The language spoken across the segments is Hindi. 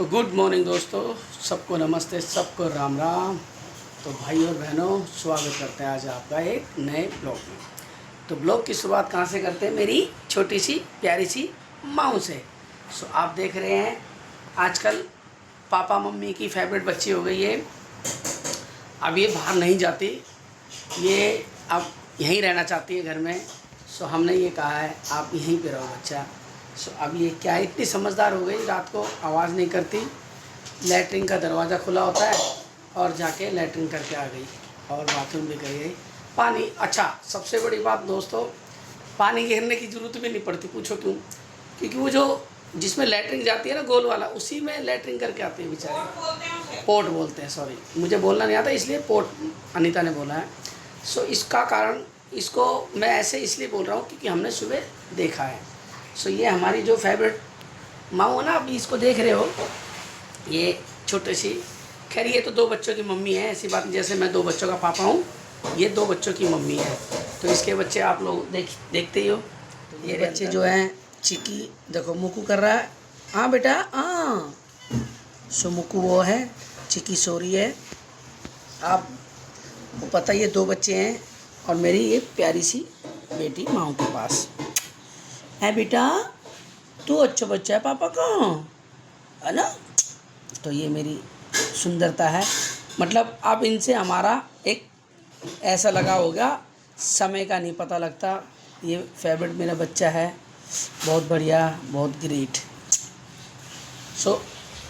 तो गुड मॉर्निंग दोस्तों, सबको नमस्ते, सबको राम राम। तो भाई और बहनों, स्वागत करते हैं आज आपका एक नए ब्लॉग में। तो ब्लॉग की शुरुआत कहाँ से करते हैं? मेरी छोटी सी प्यारी सी माँ से। सो आप देख रहे हैं आजकल पापा मम्मी की फेवरेट बच्ची हो गई है। अब ये बाहर नहीं जाती, ये अब यहीं रहना चाहती है घर में। सो हमने ये कहा है आप यहीं पे रहो बच्चा। सो अब ये क्या है, इतनी समझदार हो गई, रात को आवाज़ नहीं करती, लैट्रिन का दरवाज़ा खुला होता है और जाके लैट्रिन करके आ गई और बाथरूम भी कर गई। पानी, अच्छा सबसे बड़ी बात दोस्तों, पानी घेरने की ज़रूरत भी नहीं पड़ती। पूछो क्यों? क्योंकि वो जो जिसमें लैट्रिन जाती है ना, गोल वाला, उसी में लैट्रिन करके आती है बेचारे। पोर्ट बोलते हैं, सॉरी मुझे बोलना नहीं आता, इसलिए पोर्ट अनीता ने बोला है। सो इसका कारण, इसको मैं ऐसे इसलिए बोल रहा हूँ क्योंकि हमने सुबह देखा है। सो ये हमारी जो फेवरेट माँ है ना, अभी इसको देख रहे हो, ये छोटी सी, खैर ये तो 2 बच्चों की मम्मी है, ऐसी बात, जैसे मैं 2 बच्चों का पापा हूँ, ये 2 बच्चों की मम्मी है। तो इसके बच्चे आप लोग देखते ही हो। तो ये बच्चे जो हैं, चिकी देखो मुकू कर रहा है। हाँ बेटा, हाँ। सो मुकू वो है, चिकी सो रही है। आप वो पता, ये 2 बच्चे हैं और मेरी ये प्यारी सी बेटी माँ के पास है। बेटा तू अच्छा बच्चा है पापा का, है ना? तो ये मेरी सुंदरता है, मतलब अब इनसे हमारा एक ऐसा लगा होगा, समय का नहीं पता लगता। ये फेवरेट मेरा बच्चा है, बहुत बढ़िया, बहुत ग्रेट। सो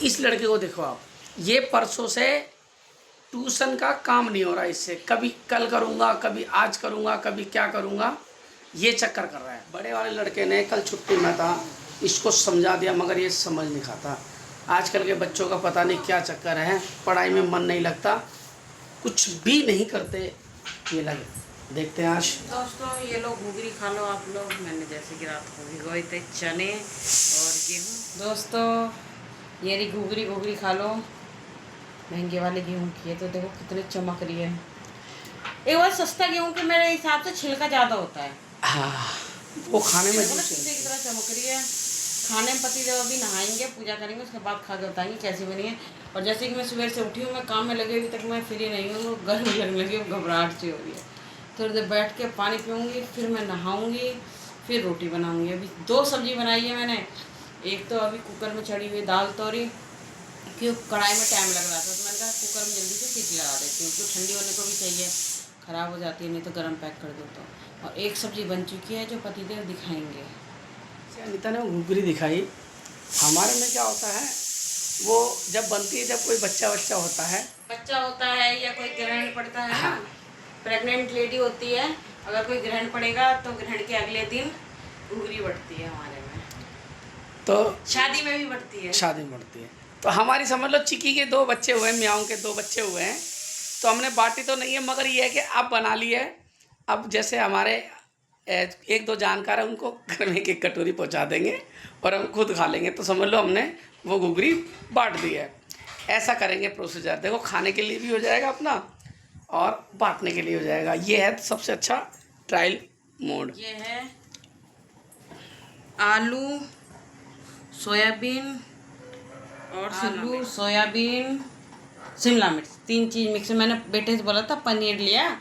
इस लड़के को देखो आप, ये परसों से ट्यूशन का काम नहीं हो रहा इससे, कभी कल करूँगा, कभी आज करूँगा, कभी क्या करूँगा, ये चक्कर कर रहा है। बड़े वाले लड़के ने कल छुट्टी में था, इसको समझा दिया मगर ये समझ नहीं खाता। आजकल के बच्चों का पता नहीं क्या चक्कर है, पढ़ाई में मन नहीं लगता, कुछ भी नहीं करते ये लगे। देखते हैं आज दोस्तों, ये लोग घुघरी खा लो आप लोग। मैंने जैसे कि रात को भिगोए थे चने और गेहूँ। दोस्तों ये रही घुघरी खा लो, महंगे वाले गेहूँ की है। तो देखो कितने चमक रही है। एक बार सस्ता गेहूँ के मेरे हिसाब से छिलका ज़्यादा होता है। हाँ, वो खाने में शीशे की तरह चमक रही है। खाने में पति देव अभी नहाएंगे, पूजा करेंगे, उसके बाद खा के बताएंगे कैसी बनी है। और जैसे कि मैं सुबह से उठी हूँ, मैं काम में लगी, अभी तक मैं फ्री नहीं हूँ, गर्म लगने लगी, घबराहट सी हो रही है। थोड़ी देर बैठ के पानी पीऊँगी, फिर मैं नहाऊँगी, फिर रोटी बनाऊँगी। अभी 2 सब्जी बनाई है मैंने। एक तो अभी कुकर में चढ़ी हुई दाल तोरी, क्योंकि कढ़ाई में टाइम लग रहा था, तो मैंने कहा कुकर में जल्दी से सीटी लगा देती हूँ, क्योंकि ठंडी होने को भी चाहिए, ख़राब हो जाती है, नहीं तो गर्म पैक कर दो तो। और एक सब्जी बन चुकी है जो पतिदेव दिखाएंगे। अनीता ने घुघरी दिखाई। हमारे में क्या होता है, वो जब बनती है, जब कोई बच्चा होता है या कोई ग्रहण पड़ता है, हाँ, प्रेग्नेंट लेडी होती है, अगर कोई ग्रहण पड़ेगा तो ग्रहण के अगले दिन घुघरी बढ़ती है हमारे में। तो शादी में भी बढ़ती है। शादी में बढ़ती है। तो हमारी समझ लो चिकी के 2 बच्चे हुए, मियाँव के 2 बच्चे हुए हैं, तो हमने बाटी तो नहीं है, मगर ये है कि अब बना ली है। अब जैसे हमारे 1-2 जानकार हैं, उनको घर में एक कटोरी पहुंचा देंगे और हम खुद खा लेंगे। तो समझ लो हमने वो घुघरी बांट दी है। ऐसा करेंगे प्रोसीजर, देखो खाने के लिए भी हो जाएगा अपना और बांटने के लिए हो जाएगा। ये है सबसे अच्छा ट्रायल मोड। ये है आलू, सोयाबीन और शिमला मिर्च, 3 चीज़ मिक्स। मैंने बेटे से बोला था पनीर लिया,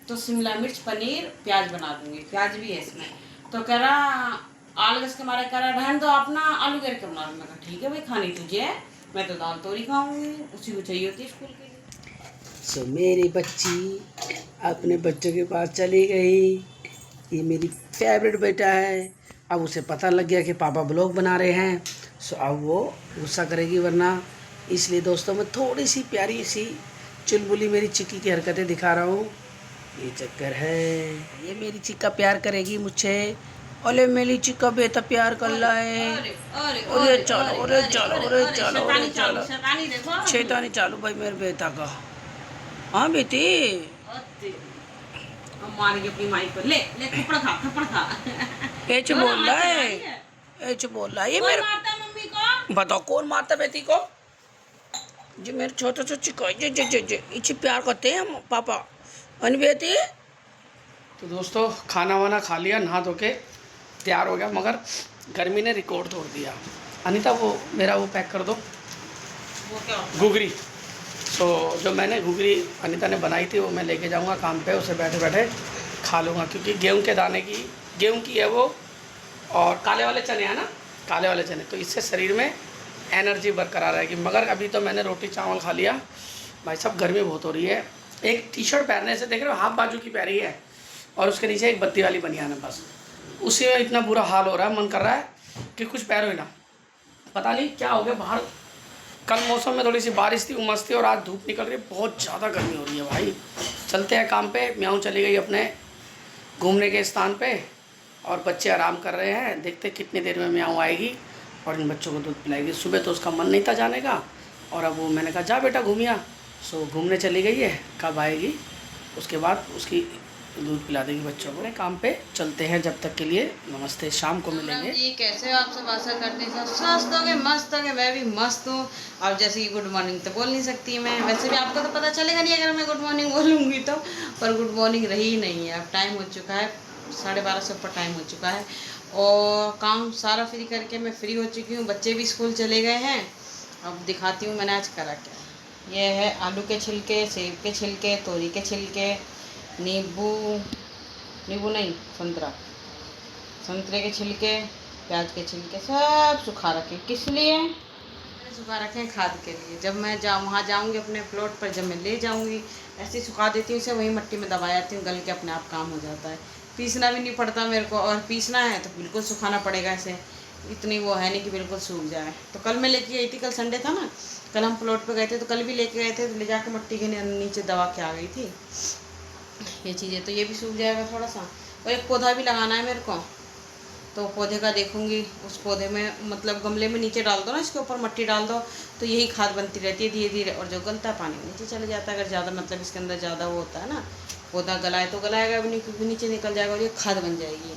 तो शिमला मिर्च, पनीर, प्याज बना दूंगी। प्याज भी है इसमें। तो कह रहा, आलस के मारे कह रहा रहने दो, आप ना आलू घेर के बना लो। मैं कहा ठीक है भाई, खानी तुझे है, मैं तो दाल तोरी खाऊंगी, उसी को चाहिए होती है स्कूल के लिए। सो मेरी बच्ची अपने बच्चों के पास चली गई। ये मेरी फेवरेट बेटा है। अब उसे पता लग गया कि पापा ब्लॉग बना रहे हैं, सो अब वो गुस्सा करेगी, वरना इसलिए दोस्तों मैं थोड़ी सी प्यारी सी चुलबुली मेरी चिक्की की हरकतें दिखा रहा हूँ। ये चक्कर है, ये मेरी चिक्का प्यार करेगी मुझसे। ओले मेरी चिक्का बेटा प्यार कर रहा है। अरे चलो शैतानी चालू भाई मेरे बेटा का। हाँ बेटी, मारेगी अपनी माई को। ले ले, थप्पड़ खा। एच बोल रहा है, एच बोल रहा है। ये मेरे मम्मी को बताओ कौन मारता बेटी को? जी मेरे छोटे चिक्का जी प्यार करते हैं हम पापा। अन बेटी, तो दोस्तों खाना वाना खा लिया, नहा धो के तैयार हो गया, मगर गर्मी ने रिकॉर्ड तोड़ दिया। अनीता वो मेरा वो पैक कर दो, वो क्या होता है? घुघरी। सो जो मैंने घुघरी अनीता ने बनाई थी वो मैं लेके जाऊंगा काम पे, उसे बैठे बैठे खा लूँगा, क्योंकि गेहूं के दाने की, गेहूं की है वो, और काले वाले चने हैं ना, काले वाले चने, तो इससे शरीर में एनर्जी बरकरार रहेगी। मगर अभी तो मैंने रोटी चावल खा लिया। भाई साहब गर्मी बहुत हो रही है। एक टी शर्ट पहनने से देख रहे हो हाफ बाजू की पहनी है, और उसके नीचे एक बत्ती वाली बनियान है, बस उसी में इतना बुरा हाल हो रहा है, मन कर रहा है कि कुछ पहनो ही ना। पता नहीं क्या हो गया बाहर। कल मौसम में थोड़ी सी बारिश थी, उमस थी, और आज धूप निकल रही है, बहुत ज़्यादा गर्मी हो रही है भाई। चलते हैं काम पे। म्याऊं चली गई अपने घूमने के स्थान पे, और बच्चे आराम कर रहे हैं। देखते कितनी देर में म्याऊं आएगी और इन बच्चों को दूध पिलाएगी। सुबह तो उसका मन नहीं था जाने का, और अब वो मैंने कहा जा बेटा घूमिया, सो घूमने चली गई है। कब आएगी उसके बाद उसकी दूध पिला देगी बच्चों को। काम पे चलते हैं, जब तक के लिए नमस्ते, शाम को मिलेंगे। जी कैसे हो आप सब? आशा करते हैं सब स्वस्थ होंगे, मस्त होंगे। मैं भी मस्त हूँ। और जैसे कि गुड मॉर्निंग तो बोल नहीं सकती मैं, वैसे भी आपको तो पता चलेगा नहीं अगर मैं गुड मॉर्निंग बोलूँगी तो, पर गुड मॉर्निंग रही ही नहीं है। अब टाइम हो चुका है 12:30 से ऊपर टाइम हो चुका है, और काम सारा फ्री करके मैं फ्री हो चुकी हूँ। बच्चे भी स्कूल चले गए हैं। अब दिखाती हूँ मैंने आज करा क्या। ये है आलू के छिलके, सेब के छिलके, तोरी के छिलके, नींबू नहीं, संतरे के छिलके, प्याज के छिलके सब सुखा रखे। किस लिए मैंने सुखा रखे हैं? खाद के लिए। जब मैं वहाँ जाऊँगी अपने प्लॉट पर, जब मैं ले जाऊँगी ऐसे ही सुखा देती हूँ इसे, वहीं मिट्टी में दबा जाती हूँ, गल के अपने आप काम हो जाता है। पीसना भी नहीं पड़ता मेरे को, और पीसना है तो बिल्कुल सुखाना पड़ेगा ऐसे, इतनी वो है नहीं कि बिल्कुल सूख जाए। तो कल मैं लेके गई थी, कल संडे था ना, कल हम प्लॉट पे गए थे, तो कल भी लेके गए थे, तो ले जाके मिट्टी के नीचे दबा के आ गई थी ये चीज़ें। तो ये भी सूख जाएगा थोड़ा सा। और एक पौधा भी लगाना है मेरे को, तो पौधे का देखूंगी। उस पौधे में मतलब गमले में नीचे डाल दो ना, इसके ऊपर मिट्टी डाल दो, तो यही खाद बनती रहती है धीरे धीरे, और जो गलता है पानी नीचे चले जाता है। अगर ज़्यादा मतलब इसके अंदर ज़्यादा वो होता है ना, पौधा गलाए तो गलाएगा भी नहीं, क्योंकि नीचे निकल जाएगा और ये खाद बन जाएगी।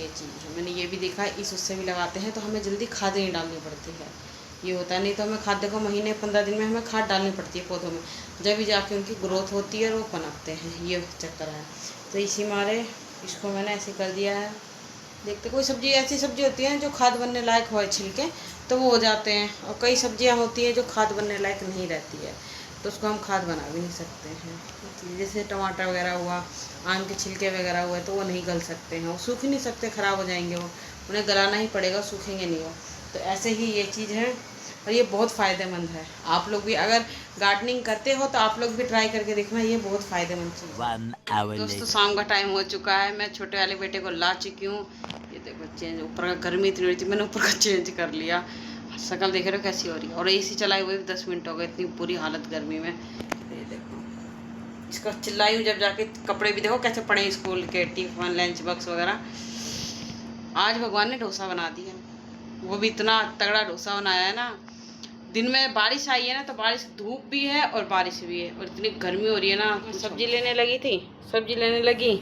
ये चीज़ है, मैंने ये भी देखा है। इस उससे भी लगाते हैं तो हमें जल्दी खाद नहीं डालनी पड़ती है, ये होता है। नहीं तो हमें खाद देखो महीने 15 दिन में हमें खाद डालनी पड़ती है पौधों में, जब भी जाके उनकी ग्रोथ होती है और वो पनपते हैं, ये चक्कर है। तो इसी मारे इसको मैंने ऐसे कर दिया है। देखते कोई सब्जी ऐसी सब्जी होती है जो खाद बनने लायक हो छिलके, तो वो हो जाते हैं, और कई सब्जियां होती हैं जो खाद बनने लायक नहीं रहती है, तो उसको हम खाद बना भी नहीं सकते हैं। जैसे टमाटर वगैरह हुआ, आम के छिलके वगैरह हुए, तो वो नहीं गल सकते हैं, वो सूख ही नहीं सकते, ख़राब हो जाएंगे वो, उन्हें गलाना ही पड़ेगा, सूखेंगे नहीं वो। तो ऐसे ही ये चीज़ है, और ये बहुत फ़ायदेमंद है। आप लोग भी अगर गार्डनिंग करते हो तो आप लोग भी ट्राई करके देखना, ये बहुत फ़ायदेमंद चीज़ है। दोस्तों शाम का टाइम हो चुका है, मैं छोटे वाले बेटे को ला चुकी हूँ। ये देखो चेंज, ऊपर का गर्मी इतनी हो रही थी, मैंने ऊपर का चेंज कर लिया। शक्ल देख रहे हो कैसी हो रही है, और एसी चलाई हुई 10 मिनट हो गए, इतनी बुरी हालत गर्मी में। ये देखो इसको चिल्लाई हूँ, जब जाके कपड़े भी देखो कैसे पड़े स्कूल के, टिफिन लंच बॉक्स वगैरह। आज भगवान ने डोसा बना दिया, वो भी इतना तगड़ा डोसा बनाया है ना। दिन में बारिश आई है ना, तो बारिश, धूप भी है और बारिश भी है, और इतनी गर्मी हो रही है ना। सब्जी लेने लगी थी, सब्जी लेने लगी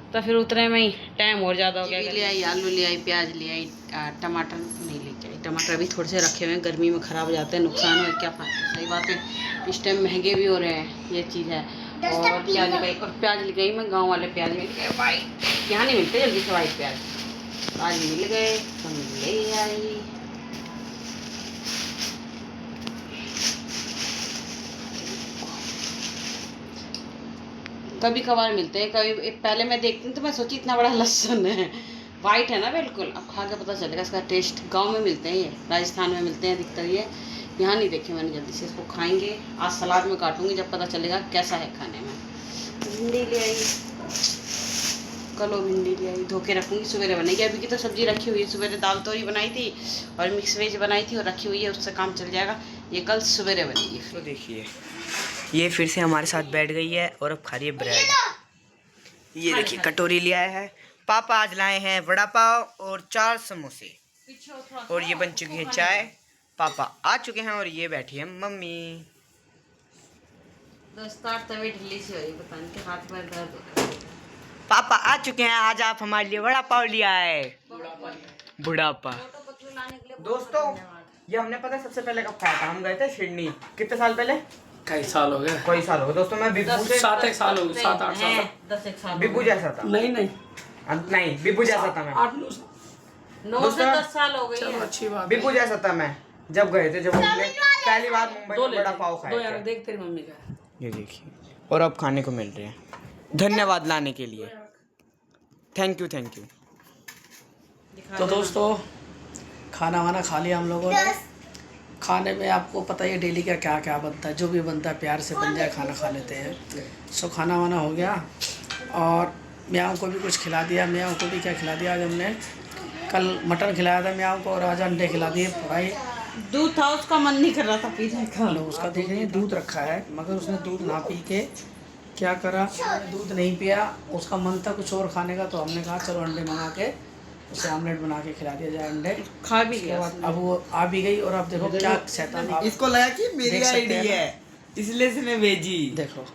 तो फिर उतने में ही टाइम और ज़्यादा हो गया। ले आई आलू, ले आई प्याज, ले आई टमाटर नहीं लेके आई। टमाटर भी थोड़े से रखे हुए हैं, गर्मी में ख़राब हो जाते हैं, नुकसान हो क्या फ़ायदा। सही बात है, इस टाइम महंगे भी हो रहे हैं, ये चीज़ है। और क्या ले गई, और प्याज ले गई मैं, गाँव वाले प्याज मिल गए भाई, यहाँ नहीं मिलते जल्दी से वाइट प्याज, आज मिल गए तो ले आई। कभी कभार मिलते हैं, कभी पहले मैं देखती हूँ तो मैं सोची इतना बड़ा लहसुन है, वाइट है ना बिल्कुल। अब खा के पता चलेगा इसका टेस्ट। गांव में मिलते हैं ये, राजस्थान में मिलते हैं अधिकतर ये, यहाँ नहीं देखे मैंने। जल्दी से इसको खाएंगे, आज सलाद में काटूंगी, जब पता चलेगा कैसा है खाने में। भिंडी ले आई, कल वो भिंडी ले आई, धो के रखूँगी, सवेरे बनेगी। अभी की तो सब्जी रखी हुई है, सवेरे दाल तोरी बनाई थी और मिक्स वेज बनाई थी और रखी हुई है, उससे काम चल जाएगा। ये कल सवेरे बनेगी। तो देखिए ये फिर से हमारे साथ बैठ गई है और अब खा रही है ब्रेड। ये देखिए कटोरी ले आया है पापा, आज लाए हैं वड़ा पाव और 4 समोसे, और ये बन चुकी है चाय। पापा आ चुके हैं और ये बैठी है मम्मी। दोस्तों तभी ढीली सी हो रही, पता नहीं हाथ में दर्द हो रहा है। पापा आ चुके हैं, आज आप हमारे लिए वड़ा पाव लिया है। बुढ़ापा। दोस्तों ये हमने पता सबसे पहले कब खाया था, हम गए थे सिडनी, कितने साल पहले, कई साल हो गए, कोई साल हो गए दोस्तों। मैं बिब्बू से 7-8 साल हो गए, 7-8 साल। 10 साल बिब्बू जैसा था, नहीं नहीं नहीं बिब्बू जैसा था मैं, 8-9 से 10 साल हो गई चलो है। अच्छी बात है। बिब्बू जैसा था मैं जब गए थे, जब हमने पहली बार मुंबई दो में ले बड़ा पाव दो खाया यार, थे। देख तेरी मम्मी का। ये देखिए, और अब खाने को मिल रहे हैं। धन्यवाद लाने के लिए, थैंक यू थैंक यू। तो दोस्तों खाना वाना खा लिया हम लोगों ने। खाने में आपको पता ही है डेली का क्या क्या बनता है, जो भी बनता है प्यार से बन जाए, खाना खा लेते हैं। सो खाना वाना हो गया और म्याऊं को भी कुछ खिला दिया। म्याऊं को भी क्या खिला दिया, आज हमने कल मटन खिलाया था म्याऊं को और आज अंडे खिला दिए फ्राई। दूध था, उसका मन नहीं कर रहा था पीने का। लो उसका देख रही है, दूध रखा है मगर उसने दूध ना पी के क्या करा, दूध नहीं पिया। उसका मन था कुछ और खाने का, तो हमने कहा चलो अंडे मंगा के उसे ऑमलेट बना के खिला दिया जाए। अंडे खा भी उसके गया। बाद अब वो आ भी गई और अब देखो क्या शैतान। आप इसको लगा कि मेरी देख सकते आईडी हैं ना? है, इसलिए इसने भेजी। देखो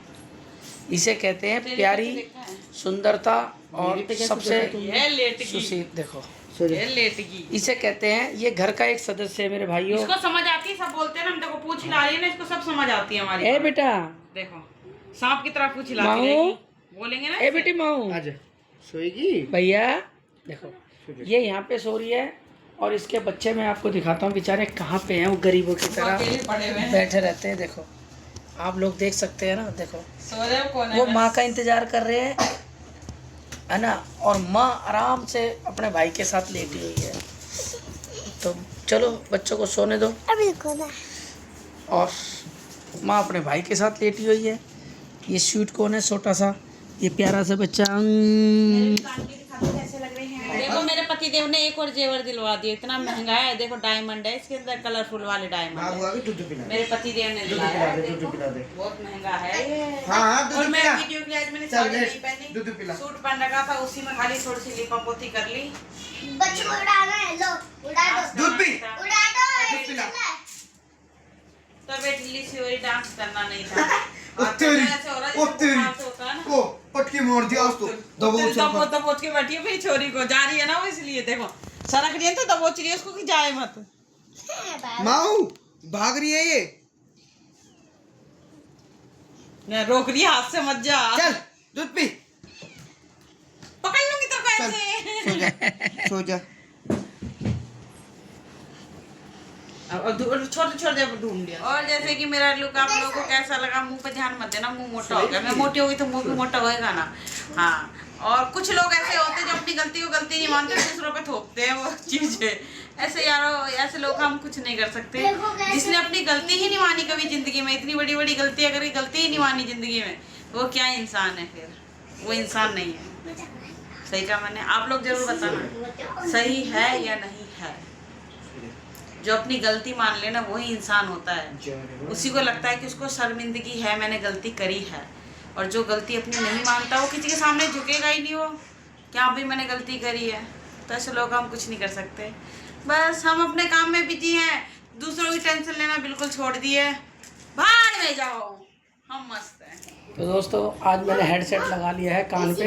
इसे कहते हैं प्यारी सुंदरता और सबसे ये लेट गई, सुशील। देखो ये लेट गई। इसे कहते हैं, ये घर का एक सदस्य है मेरे भाइयों। इसको समझ आती है, सब बोलते हैं ना, हम देखो पूछ हिला रही है ना, इसको सब समझ आती है हमारी। ए बेटा, देखो सांप की तरह पूछ हिलाती माऊ। रहेगी, बोलेंगे ना। ए बेटी माऊ, आज सोएगी भैया देखो ये यहाँ पे सो रही है और इसके बच्चे मैं आपको दिखाता हूँ बेचारे कहाँ पे हैं। वो गरीबों की तरह अकेले पड़े हुए हैं। बैठे रहते हैं। देखो आप लोग देख सकते हैं ना, देखो सो रहे हो कौन वो है? माँ का इंतजार कर रहे हैं है ना, और माँ आराम से अपने भाई के साथ लेटी हुई है। तो चलो बच्चों को सोने दो। और माँ अपने भाई के साथ लेटी हुई है। ये स्वीट कौन है, छोटा सा ये प्यारा सा बच्चा। देखो मेरे पति देव ने एक और जेवर दिलवा दिया, इतना महंगा है। देखो डायमंड है इसके अंदर, कलरफुल वाले डायमंड मेरे पति देव ने दिलाया है। देखो, बहुत महंगा है ये। और मैं वीडियो के लिए आज मैंने साड़ी नहीं पहनी, सूट पहन रखा था, उसी में खाली थोड़ी सी लिपापोती कर ली। बच्चों को उड़ाना है, लो उड़ा दो, दूध पी। उड़ा दो। तो वे ढिल्ली सी हो रही, डांस करना नहीं था। और तेरी, ऐसे हो रहा है ओ जैसे तेरी, बुखार से होता है ना। को पटकी मार दिया उसको। दबोच के बैठी है भाई, छोरी को जा रही है ना वो, इसलिए देखो सड़क रही है तो दबोच रही है उसको कि जाए मत। माऊ भाग रही है ये, नहीं रोक रही है, हाथ से मत जा। चल दूध पी। पकड़ लूंगी तो चल, सो कैसे। जा सो जा। छोटे छोटे ढूंढ लिया। और जैसे कि मेरा लुक आप लोगों को कैसा लगा, मुंह पे ध्यान मत देना, मुंह मोटा हो गया। मैं मोटी होगी तो मुंह भी मोटा होएगा ना। हाँ, और कुछ लोग ऐसे होते हैं जो अपनी गलती को गलती नहीं मानते, दूसरों पे थोपते हैं वो चीजें। ऐसे यारो, ऐसे लोग हम कुछ नहीं कर सकते। जिसने अपनी गलती ही नहीं मानी कभी जिंदगी में, इतनी बड़ी बड़ी गलती अगर गलती ही नहीं मानी जिंदगी में, वो क्या इंसान है फिर? वो इंसान नहीं है। सही कहा मैंने? आप लोग जरूर बताना सही है या नहीं है। जो अपनी गलती मान लेना वही इंसान होता है। उसी को लगता है कि उसको शर्मिंदगी है, मैंने गलती करी है। और जो गलती अपनी नहीं मानता वो किसी के सामने झुकेगा ही नहीं। वो क्या भी मैंने गलती करी है, तो ऐसे लोग हम कुछ नहीं कर सकते। बस हम अपने काम में बिजी हैं, दूसरों की टेंशन लेना बिल्कुल छोड़ दिए। भाड़ में जाओ, हम मस्त हैं। तो दोस्तों आज मैंने हेडसेट लगा लिया है कान पे।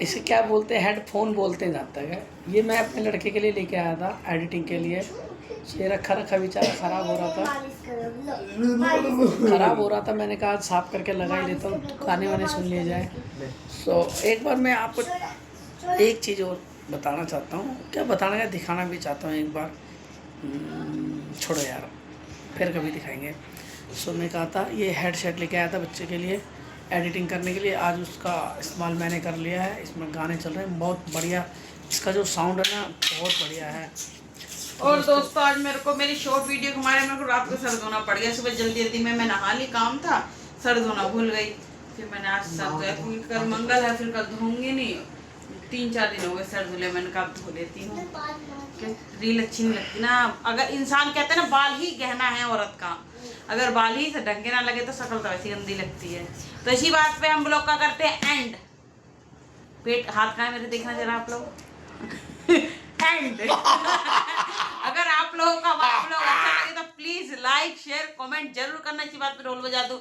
इसे क्या बोलते हैं, हेडफोन बोलते हैं जहाँ तक है। ये मैं अपने लड़के के लिए लेके आया था एडिटिंग के लिए। ये रखा रखा बेचारा ख़राब हो रहा था, मैंने कहा आज साफ करके लगा ही लेता हूँ, गाने वाने सुन लिए जाए। सो एक बार मैं आपको एक चीज़ और बताना चाहता हूँ, क्या बताना है, दिखाना भी चाहता हूँ एक बार। छोड़ो यार, फिर कभी दिखाएंगे। सो मैं कहा था ये हेडसेट लेके आया था बच्चे के लिए एडिटिंग करने के लिए। आज उसका इस्तेमाल मैंने कर लिया है, इसमें गाने चल रहे हैं बहुत बढ़िया। इसका जो साउंड है ना बहुत बढ़िया है। और दोस्तों आज मेरे को मेरी शॉर्ट वीडियो के मारे मेरे को रात को सर धोना पड़ गया। सुबह जल्दी जल्दी में मैं नहा ली, काम था, सर धोना भूल गई। फिर मैंने आज सर धोया क्योंकि कल मंगल है, फिर कल धोऊंगी नहीं। 3-4 दिन हो गए सर धुले, मैंने कहा धो लेती हूँ। रील अच्छी नहीं लगती ना। अगर इंसान कहते हैं ना बाल ही गहना है औरत का, अगर बाल ही से ढंग के ना लगे तो शक्ल तो वैसी गंदी लगती है। तो इसी बात पे हम लोग का करते हैं एंड। पेट हाथ कहाँ है मेरे, देखना जरा आप लोग। एंड। अगर आप लोगों का अच्छा लगे तो प्लीज लाइक शेयर कमेंट जरूर करना। इसी बात पे ढोल बजा दो।